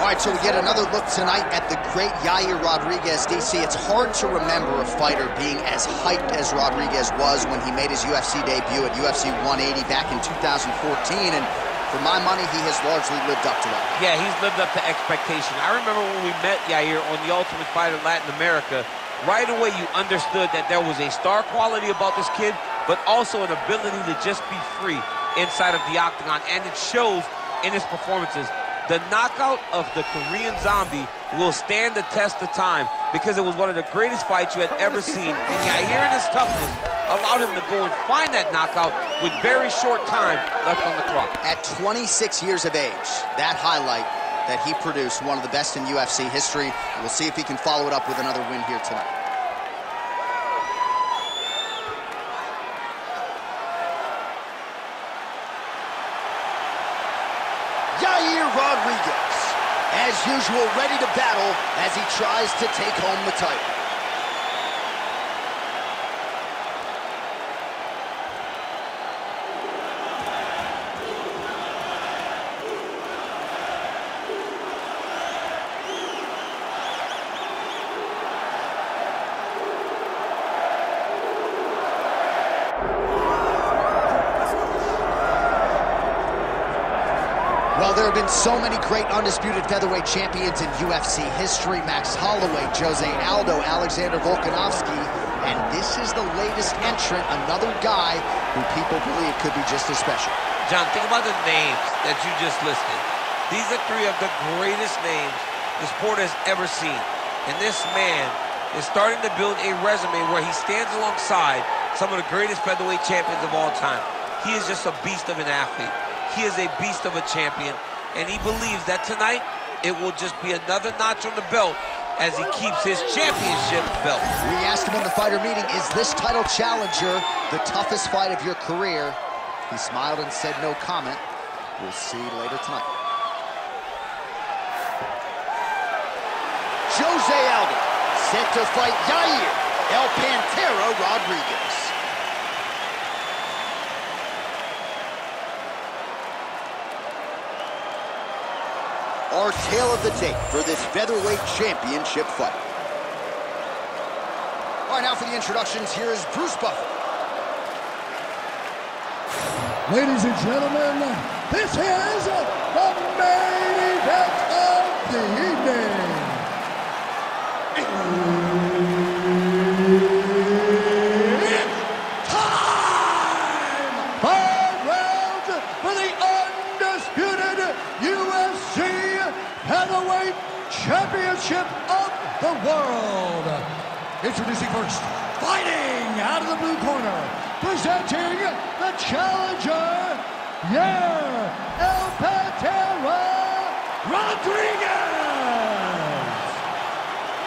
All right, so we get another look tonight at the great Yair Rodriguez. DC, it's hard to remember a fighter being as hyped as Rodriguez was when he made his UFC debut at UFC 180 back in 2014, and for my money, he has largely lived up to that. Yeah, he's lived up to expectation. I remember when we met Yair on The Ultimate Fighter Latin America, right away you understood that there was a star quality about this kid, but also an ability to just be free inside of the octagon, and it shows in his performances. The knockout of the Korean Zombie will stand the test of time because it was one of the greatest fights you had ever seen. And Yair and his toughness allowed him to go and find that knockout with very short time left on the clock. At 26 years of age, that highlight that he produced, one of the best in UFC history. We'll see if he can follow it up with another win here tonight. Yair Rodriguez, as usual, ready to battle as he tries to take home the title. Well, there have been so many great undisputed featherweight champions in UFC history. Max Holloway, José, Aldo, Alexander Volkanovski, and this is the latest entrant, another guy who people believe could be just as special. John, think about the names that you just listed. These are three of the greatest names the sport has ever seen. And this man is starting to build a resume where he stands alongside some of the greatest featherweight champions of all time. He is just a beast of an athlete. He is a beast of a champion, and he believes that tonight it will just be another notch on the belt as he keeps his championship belt. We asked him in the fighter meeting, is this title challenger the toughest fight of your career? He smiled and said no comment. We'll see later tonight. José Aldo, set to fight Yair El Pantera Rodriguez. Our tale of the tape for this featherweight championship fight. All right, now for the introductions, here is Bruce Buffer. Ladies and gentlemen, this is the main event of the evening. It's time! 5 rounds for the undisputed UFC Heavyweight Championship of the world. Introducing first, fighting out of the blue corner, presenting the challenger, Yair El Pantera Rodriguez.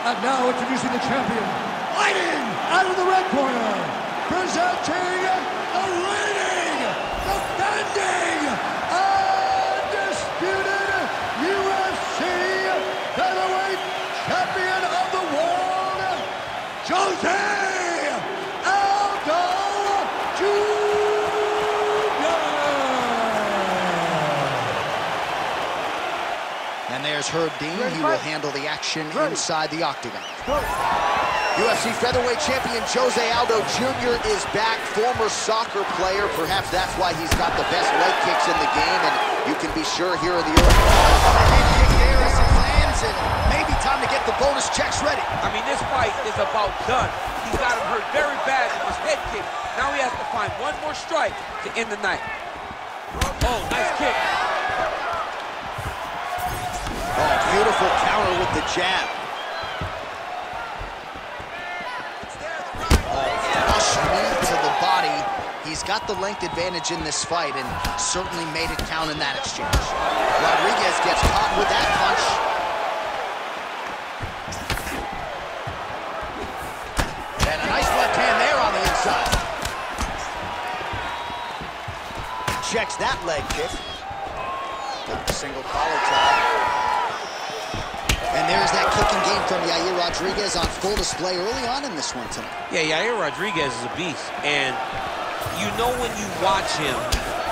And now introducing the champion, fighting out of the red corner, presenting the reigning, defending, undisputed UFC Featherweight Champion of the world, José Aldo Jr. And there's Herb Dean. He will handle the action inside the octagon. UFC featherweight champion José Aldo Jr. is back, former soccer player. Perhaps that's why he's got the best leg kicks in the game, and you can be sure here in the early head kick there as it lands, and maybe time to get the bonus checks ready. I mean, this fight is about done. He's got him hurt very bad in his head kick. Now he has to find one more strike to end the night. Oh, nice kick. Oh, beautiful counter with the jab. To the body. He's got the length advantage in this fight and certainly made it count in that exchange. Rodriguez gets caught with that punch. And a nice left hand there on the inside. Checks that leg kick. Single collar tie. And there's that kicking game from Yair Rodriguez on full display early on in this one tonight. Yeah, Yair Rodriguez is a beast. And you know when you watch him,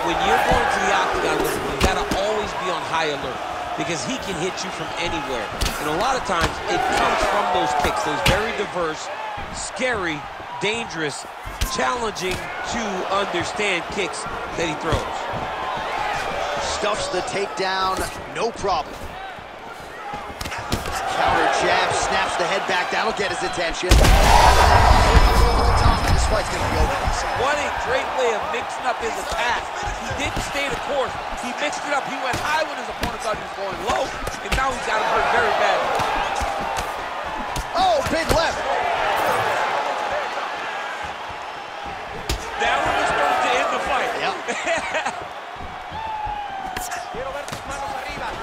when you're going to the octagon with him, you got to always be on high alert. because he can hit you from anywhere. And a lot of times, it comes from those kicks, those very diverse, scary, dangerous, challenging to understand kicks that he throws. Stuffs the takedown, no problem. Counter jab, snaps the head back. That'll get his attention. This fight's gonna be over. What a great way of mixing up his attack. He didn't stay the course. He mixed it up. He went high when his opponent thought he was going low, and now he's got him hurt very badly. Oh, big left. That one is going to end the fight. Yep.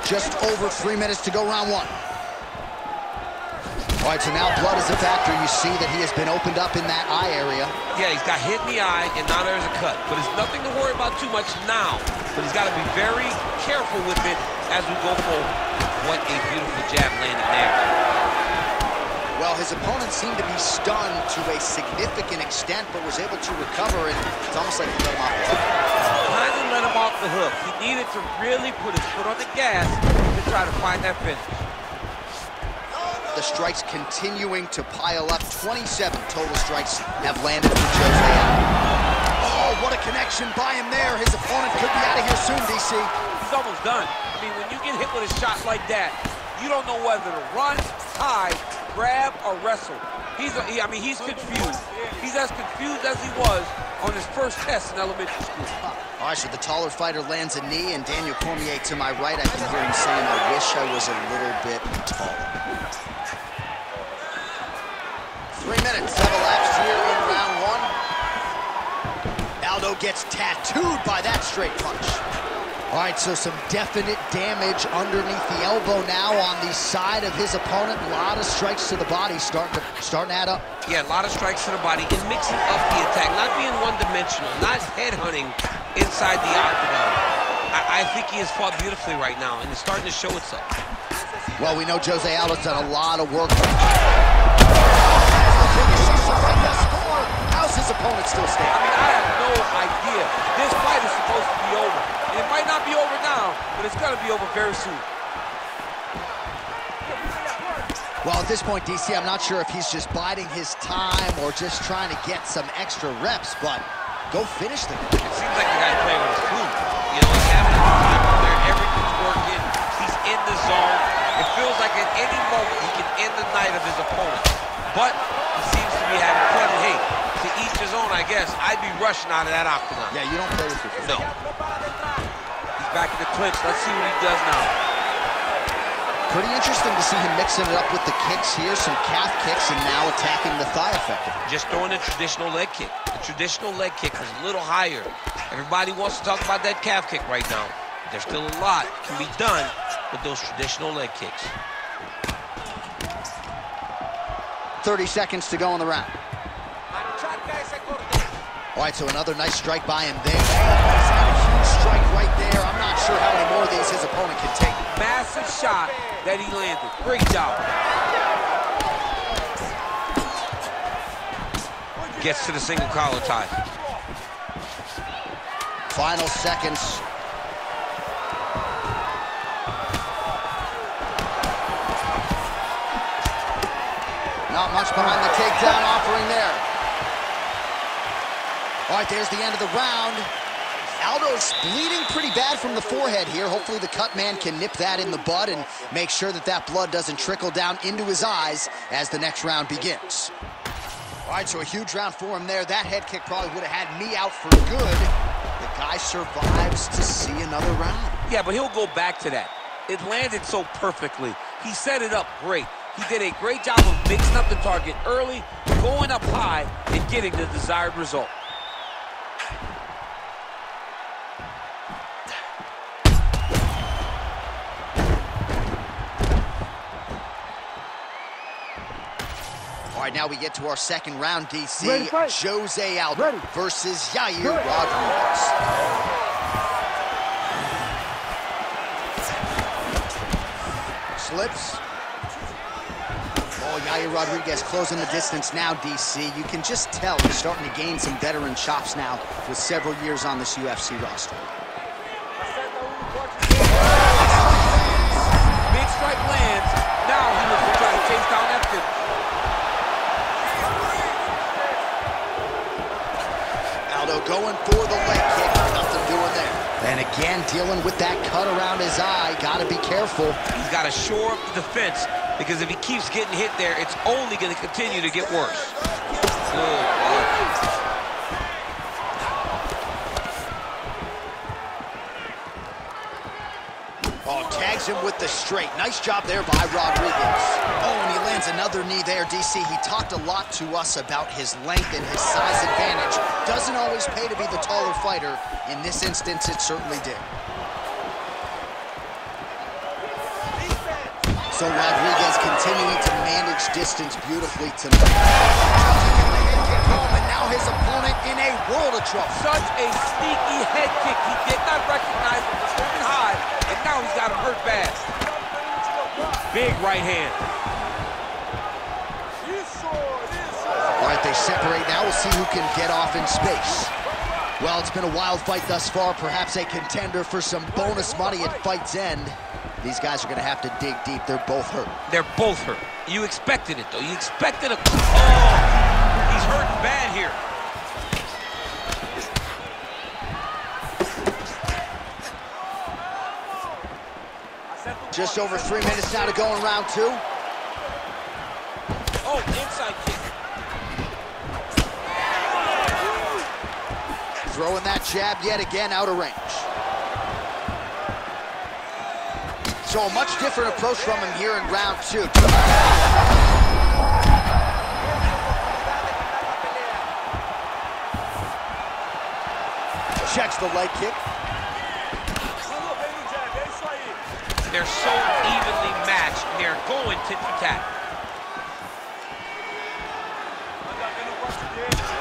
Just over 3 minutes to go, round one. All right, so now blood is a factor. You see that he has been opened up in that eye area. Yeah, he's got hit in the eye, and now there's a cut. But it's nothing to worry about too much now. But he's got to be very careful with it as we go forward. What a beautiful jab landed there. Well, his opponent seemed to be stunned to a significant extent, but was able to recover, and it's almost like he let him off the hook. Kind of let him off the hook. He needed to really put his foot on the gas to try to find that finish. The strikes continuing to pile up. 27 total strikes have landed for José. Oh, what a connection by him there. His opponent could be out of here soon, DC. He's almost done. I mean, when you get hit with a shot like that, you don't know whether to run, hide, grab, or wrestle. He's confused. He's as confused as he was on his first test in elementary school. All right, so the taller fighter lands a knee, and Daniel Cormier to my right, I can hear him saying, I wish I was a little bit taller. 3 minutes have elapsed here in round one. Aldo gets tattooed by that straight punch. All right, so some definite damage underneath the elbow now on the side of his opponent. A lot of strikes to the body starting to add up. Yeah, a lot of strikes to the body and mixing up the attack, not being one-dimensional, not headhunting inside the octagon. I think he has fought beautifully right now, and it's starting to show itself. Well, we know José Aldo's done a lot of work. How's his opponent still standing? I mean, I have no idea. This fight is supposed to be over. And it might not be over now, but it's going to be over very soon. Well, at this point, DC, I'm not sure if he's just biding his time or just trying to get some extra reps, but go finish the guy. It seems like the guy playing with his food. You know, he's having a time where everything's working. He's in the zone. It feels like at any moment he can end the night of his opponent. But he seems to be having plenty. Hey, to each his own, I guess. I'd be rushing out of that octagon. Yeah, you don't play with your food. No. He's back in the clinch. Let's see what he does now. Pretty interesting to see him mixing it up with the kicks here, some calf kicks, and now attacking the thigh effectively. Just throwing a traditional leg kick. The traditional leg kick was a little higher. Everybody wants to talk about that calf kick right now. There's still a lot can be done with those traditional leg kicks. 30 seconds to go in the round. All right, so another nice strike by him there. He's got a huge strike right there. I'm not sure how many more of these his opponent can take. Massive shot that he landed. Great job. Gets to the single collar tie. Final seconds. Not much behind the takedown offering there. All right, there's the end of the round. Aldo's bleeding pretty bad from the forehead here. Hopefully the cut man can nip that in the bud and make sure that that blood doesn't trickle down into his eyes as the next round begins. All right, so a huge round for him there. That head kick probably would have had me out for good. The guy survives to see another round. Yeah, but he'll go back to that. It landed so perfectly. He set it up great. He did a great job of mixing up the target early, going up high, and getting the desired result. All right, now we get to our second round, DC. José Aldo versus Yair Rodriguez. Slips. Oh, Yair Rodriguez closing the distance now, DC. You can just tell he's starting to gain some veteran chops now with several years on this UFC roster. strike lands, now he looks to try to chase down that finish. Aldo going for the leg kick. Nothing doing there. And again, dealing with that cut around his eye. Got to be careful. He's got to shore up the defense, because if he keeps getting hit there, it's only going to continue to get worse. Good. Oh, tags him with the straight. Nice job there by Rodriguez. Oh, and he lands another knee there, DC. He talked a lot to us about his length and his size advantage. Doesn't always pay to be the taller fighter. In this instance, it certainly did. So Rodriguez continuing to manage distance beautifully tonight. And now his opponent in a world of trouble. Such a sneaky head kick. He did not recognize it was moving high, and now he's got him hurt bad. Big right hand. All right, they separate now. We'll see who can get off in space. Well, it's been a wild fight thus far. Perhaps a contender for some bonus money at fight's end. These guys are going to have to dig deep. They're both hurt. They're both hurt. You expected it, though. You expected a... Oh! He's hurting bad here. Just over 3 minutes now to go in round 2. Oh, inside kick. Throwing that jab yet again out of range. So a much different approach from him here in round 2. Checks the leg kick. They're so evenly matched, they're going tit for tat.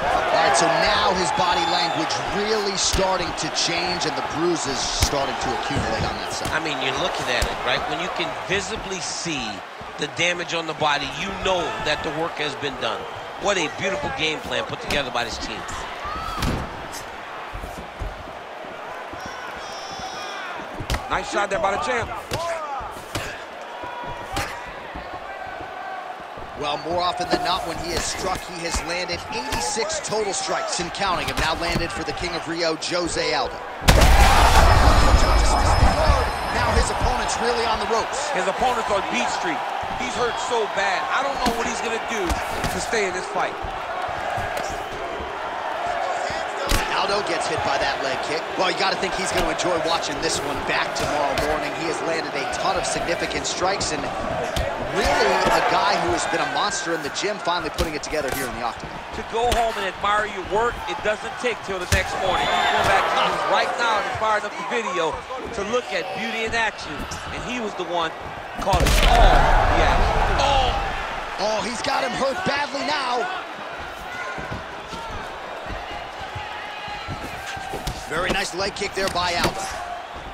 All right, so now his body language really starting to change and the bruises starting to accumulate on that side. I mean, you're looking at it, right? When you can visibly see the damage on the body, you know that the work has been done. What a beautiful game plan put together by this team. Nice shot there by the champ. Well, more often than not, when he has struck, he has landed 86 total strikes and counting. Have now landed for the King of Rio, José Aldo. Now his opponent's really on the ropes. His opponent's on beat street. He's hurt so bad. I don't know what he's going to do to stay in this fight. Aldo gets hit by that leg kick. Well, you got to think he's going to enjoy watching this one back tomorrow morning. He has landed a ton of significant strikes and really a guy who has been a monster in the gym, finally putting it together here in the octagon. To go home and admire your work, it doesn't take till the next morning. You go back to this right now and fired up the video to look at beauty in action, and he was the one calling all the action. Oh, he's got him hurt badly now. Very nice leg kick there by Aldo.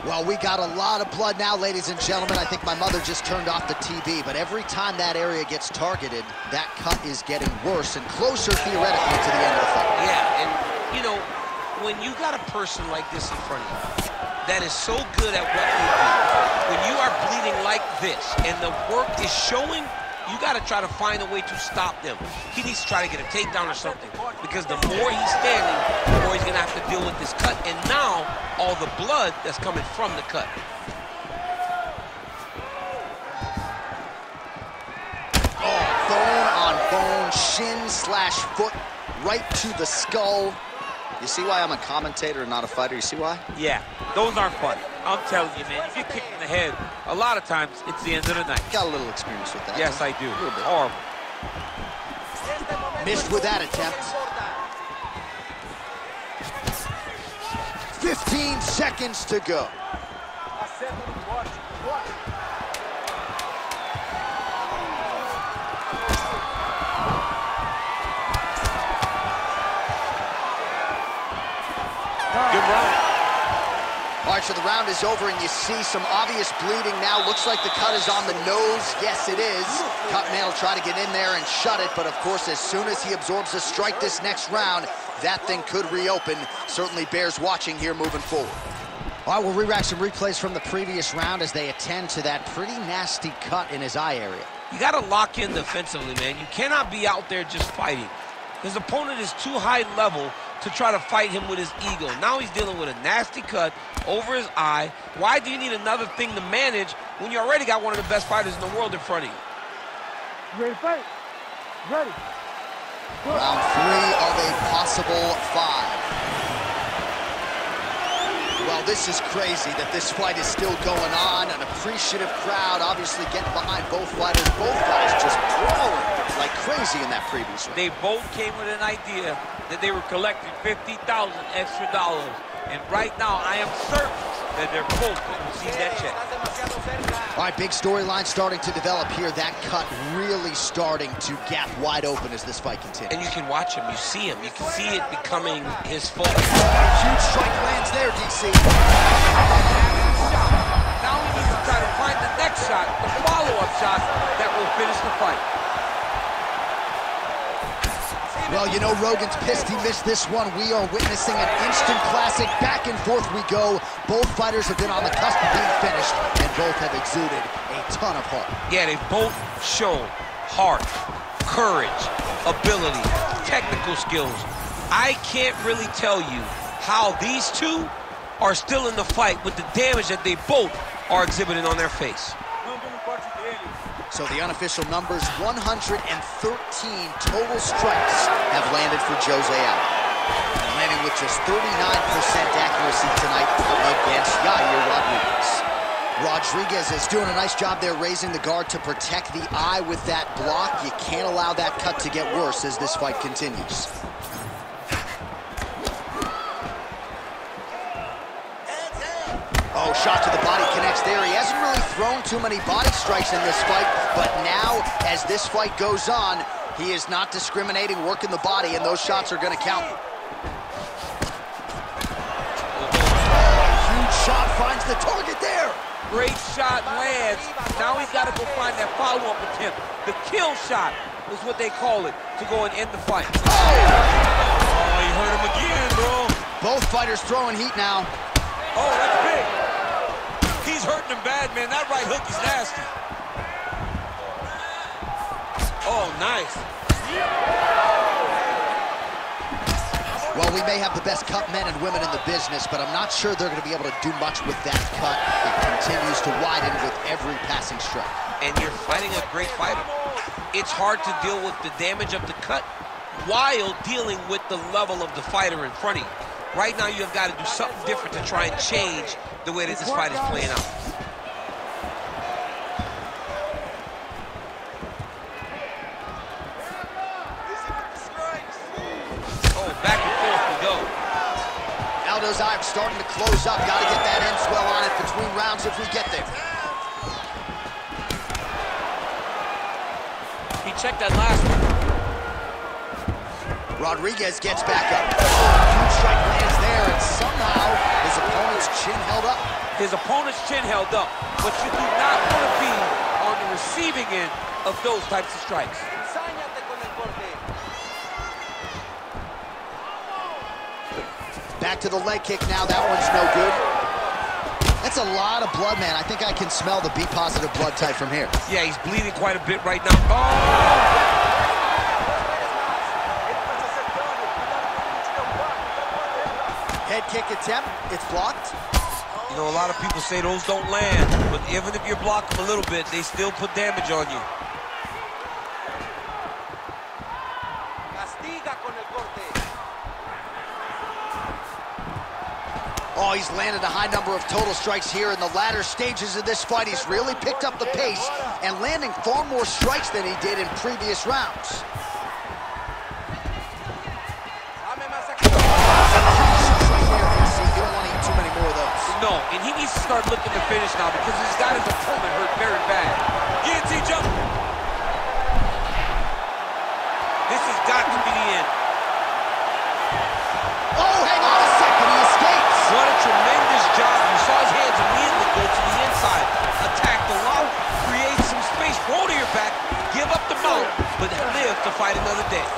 Well, we got a lot of blood now, ladies and gentlemen. I think my mother just turned off the TV, but every time that area gets targeted, that cut is getting worse and closer, theoretically, to the end of the fight. Yeah, and, you know, when you got a person like this in front of you that is so good at what they do, when you are bleeding like this and the work is showing, you got to try to find a way to stop them. He needs to try to get a takedown or something, because the more he's standing, the more he's going to have to deal with this cut. And now, all the blood that's coming from the cut. Oh, bone on bone, shin slash foot, right to the skull. You see why I'm a commentator and not a fighter? You see why? Yeah, those aren't fun. I'm telling you, man, if you kick in the head, a lot of times it's the end of the night. Got a little experience with that. Yes, I do. A little bit. Horrible. Missed with that attempt. 15 seconds to go. Good round. All right, so the round is over, and you see some obvious bleeding now. Looks like the cut is on the nose. Yes, it is. Cutman will try to get in there and shut it, but of course, as soon as he absorbs a strike this next round, that thing could reopen. Certainly bears watching here moving forward. All right, we'll re-rack some replays from the previous round as they attend to that pretty nasty cut in his eye area. You got to lock in defensively, man. You cannot be out there just fighting. His opponent is too high level to try to fight him with his ego. Now he's dealing with a nasty cut over his eye. Why do you need another thing to manage when you already got one of the best fighters in the world in front of you? Ready to fight? Ready. Round 3 of a possible 5. Well, this is crazy that this fight is still going on. An appreciative crowd obviously getting behind both fighters. Both guys just brawling like crazy in that previous round. They both came with an idea that they were collecting $50,000 extra dollars. And right now, I am certain that they're both going to receive that check. All right, big storyline starting to develop here. That cut really starting to gap wide open as this fight continues. And you can watch him, you see him, you can see it becoming his fault. Huge strike lands there, DC. Now he needs to try to find the next shot, the follow-up shot that will finish the fight. Well, you know, Rogan's pissed he missed this one. We are witnessing an instant classic. Back and forth we go. Both fighters have been on the cusp of being finished, and both have exuded a ton of heart. Yeah, they've both shown heart, courage, ability, technical skills. I can't really tell you how these two are still in the fight with the damage that they both are exhibiting on their face. So the unofficial numbers, 113 total strikes have landed for José Aldo. And landing with just 39% accuracy tonight against Yair Rodriguez. Rodriguez is doing a nice job there raising the guard to protect the eye with that block. You can't allow that cut to get worse as this fight continues. Oh, shot to the body connects there. He hasn't really thrown too many body strikes in this fight, but now, as this fight goes on, he is not discriminating, working the body, and those shots are going to count. Huge shot finds the target there. Great shot lands. Now he's got to go find that follow-up attempt. The kill shot is what they call it, to go and end the fight. Oh, he hurt him again, bro. Both fighters throwing heat now. Oh, that's big. He's hurting him bad, man. That right hook is nasty. Oh, nice. Well, we may have the best cut men and women in the business, but I'm not sure they're going to be able to do much with that cut. It continues to widen with every passing strike. And you're fighting a great fighter. It's hard to deal with the damage of the cut while dealing with the level of the fighter in front of you. Right now, you've got to do something different to try and change the way that this fight is playing out. Oh, back and forth we go. Aldo's eye starting to close up. Got to get that end swell on it between rounds if we get there. He checked that last one. Rodriguez gets back up. Huge strike lands there, and somehow his opponent's chin held up. His opponent's chin held up, but you do not want to be on the receiving end of those types of strikes. Back to the leg kick now. That one's no good. That's a lot of blood, man. I think I can smell the B-positive blood type from here. Yeah, he's bleeding quite a bit right now. Oh! Head kick attempt, it's blocked. You know, a lot of people say those don't land, but even if you block them a little bit, they still put damage on you. Oh, he's landed a high number of total strikes here in the latter stages of this fight. He's really picked up the pace and landing far more strikes than he did in previous rounds. No, and he needs to start looking to finish now because he's got his opponent hurt very bad. Guillotine jump. This has got to be the end. Oh, hang on a second, he escapes. What a tremendous job. You saw his hands immediately go to the inside. Attack the lock, create some space, roll to your back, give up the mount, but live to fight another day.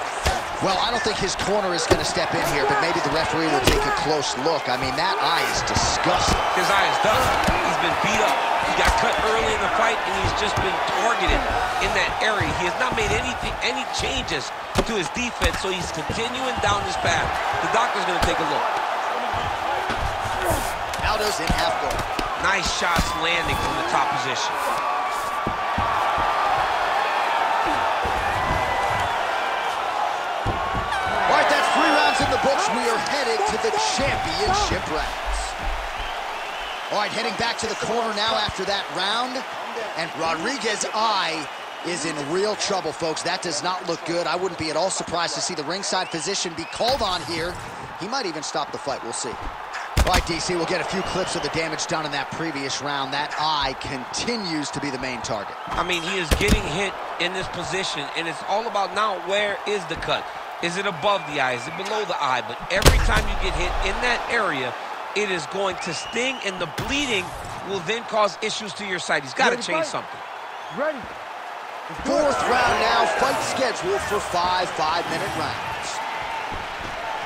Well, I don't think his corner is going to step in here, but maybe the referee will take a close look. I mean, that eye is disgusting. His eye is done. He's been beat up. He got cut early in the fight, and he's just been targeted in that area. He has not made any changes to his defense, so he's continuing down this path. The doctor's going to take a look. Aldo's in half guard. Nice shots landing from the top position. All right, that's 3 rounds in the books. We are headed to the championship rounds. All right, heading back to the corner now after that round. And Rodriguez's eye is in real trouble, folks. That does not look good. I wouldn't be at all surprised to see the ringside physician be called on here. He might even stop the fight. We'll see. All right, DC, we'll get a few clips of the damage done in that previous round. That eye continues to be the main target. I mean, he is getting hit in this position, and it's all about now, where is the cut? Is it above the eye? Is it below the eye? But every time you get hit in that area, it is going to sting, and the bleeding will then cause issues to your sight. He's got to change something. Ready. 4th round now, fight scheduled for 5 5-minute rounds.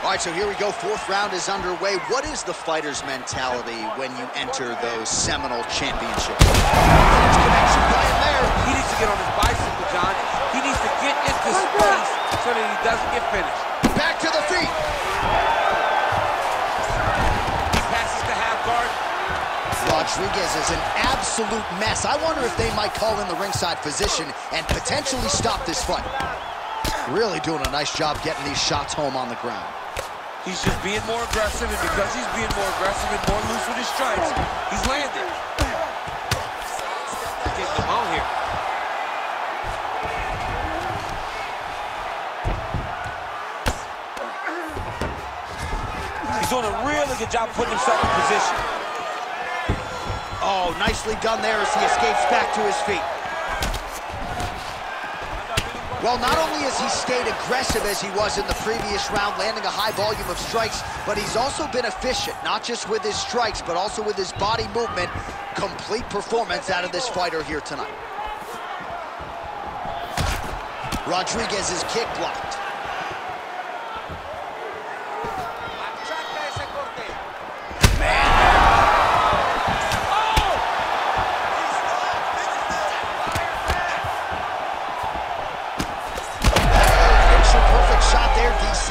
All right, so here we go. 4th round is underway. What is the fighter's mentality when you enter those seminal championships? Huge connection by him there. He needs to get on his bicycle, John. He needs to get into space so that he doesn't get finished. Back to the feet. He passes to half guard. Rodriguez is an absolute mess. I wonder if they might call in the ringside physician and potentially stop this fight. Really doing a nice job getting these shots home on the ground. He's just being more aggressive, and because he's being more aggressive and more loose with his strikes, he's landing. Getting him out here. He's doing a really good job putting himself in position. Oh, nicely done there as he escapes back to his feet. Well, not only has he stayed aggressive as he was in the previous round, landing a high volume of strikes, but he's also been efficient, not just with his strikes, but also with his body movement. Complete performance out of this fighter here tonight. Rodriguez's kick blocked.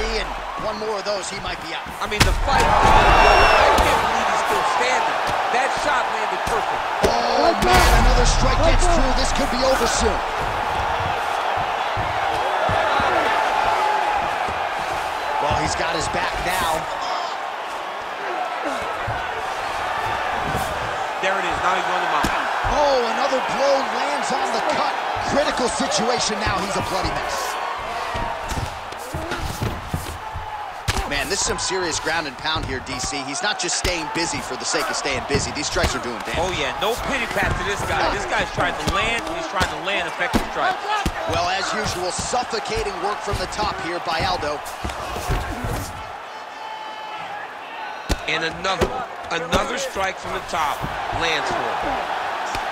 And one more of those, he might be out. I mean, the fight, I can't believe he's still standing. That shot landed perfect. Oh, man, another strike gets through. This could be over soon. Well, he's got his back now. There it is, now he's on the mount. Oh, another blow lands on the cut. Critical situation now, he's a bloody mess. Man, this is some serious ground and pound here, DC. He's not just staying busy for the sake of staying busy. These strikes are doing damage. Oh, yeah, no pity pat to this guy. This guy's trying to land, and he's trying to land effective strikes. Well, as usual, suffocating work from the top here by Aldo. And another strike from the top lands for him.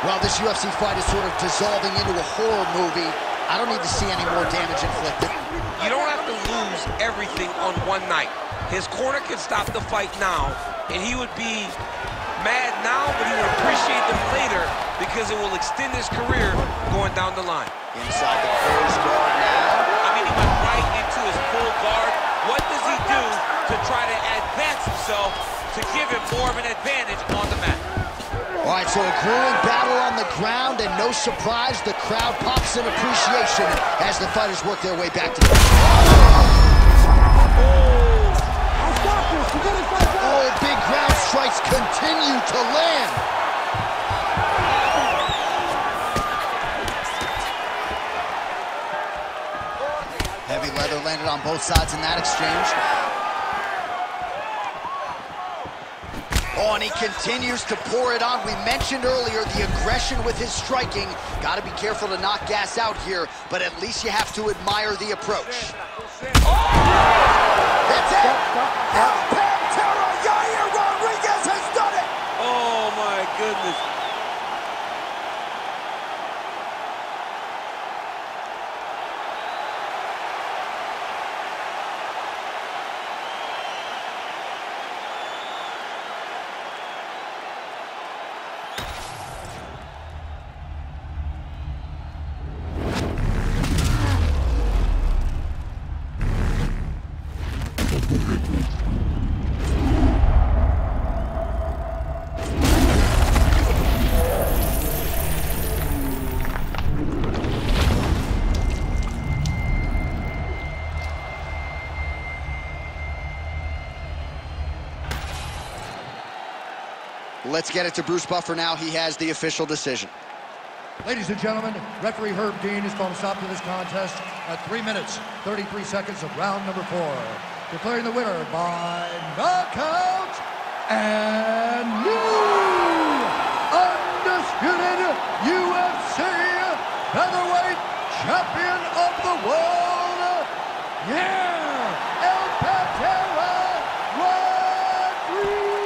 Well, this UFC fight is sort of dissolving into a horror movie. I don't need to see any more damage inflicted. You don't have to lose everything on one night. His corner can stop the fight now, and he would be mad now, but he would appreciate them later because it will extend his career going down the line. Inside the closed guard now. I mean, he went right into his full guard. What does he do to try to advance himself to give him more of an advantage on the mat? All right, so a grueling battle on the ground, and no surprise, the crowd pops in appreciation as the fighters work their way back to the... Oh, big ground strikes continue to land. Heavy leather landed on both sides in that exchange. Oh, and he continues to pour it on. We mentioned earlier the aggression with his striking. Got to be careful to not gas out here, but at least you have to admire the approach. Oh! That's it! El Pantera, Yair Rodriguez has done it! Oh, my goodness. Let's get it to Bruce Buffer now. He has the official decision. Ladies and gentlemen, referee Herb Dean has called a stop to this contest at 3 minutes, 33 seconds of round number 4. Declaring the winner by knockout and new undisputed UFC featherweight champion of the world, Yair El Pantera Rodriguez.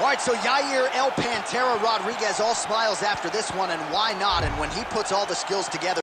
All right, so Yair El Pantera Rodriguez, all smiles after this one, and why not? And when he puts all the skills together,